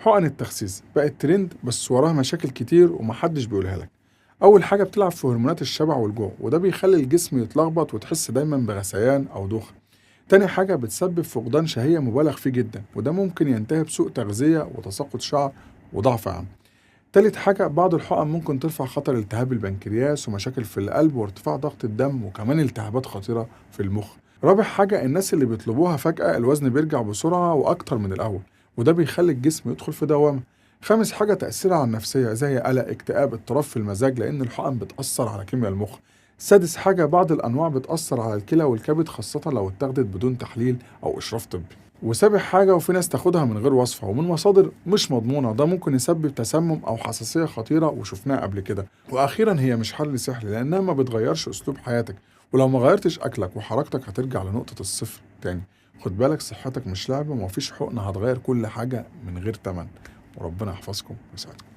حقن التخسيس بقت ترند بس وراها مشاكل كتير ومحدش بيقولها لك. أول حاجة بتلعب في هرمونات الشبع والجوع وده بيخلي الجسم يتلخبط وتحس دايما بغثيان أو دوخة. تاني حاجة بتسبب فقدان شهية مبالغ فيه جدا وده ممكن ينتهي بسوء تغذية وتساقط شعر وضعف عام. تالت حاجة بعض الحقن ممكن ترفع خطر التهاب البنكرياس ومشاكل في القلب وارتفاع ضغط الدم وكمان التهابات خطيرة في المخ. رابع حاجة الناس اللي بيطلبوها فجأة الوزن بيرجع بسرعة وأكتر من الأول وده بيخلي الجسم يدخل في دوامة. خامس حاجة تأثيرها على النفسية زي قلق اكتئاب اضطراب في المزاج لأن الحقن بتأثر على كيمياء المخ. سادس حاجة بعض الأنواع بتأثر على الكلى والكبد خاصة لو اتاخدت بدون تحليل أو إشراف طبي. وسابع حاجة وفي ناس تاخدها من غير وصفة ومن مصادر مش مضمونة ده ممكن يسبب تسمم أو حساسية خطيرة وشفناها قبل كده. وأخيرا هي مش حل سحري لأنها ما بتغيرش أسلوب حياتك، ولو ما غيرتش أكلك وحركتك هترجع لنقطة الصفر تاني. خد بالك صحتك مش لعبة ومفيش حقنة هتغير كل حاجة من غير تمن. وربنا يحفظكم ويسعدكم.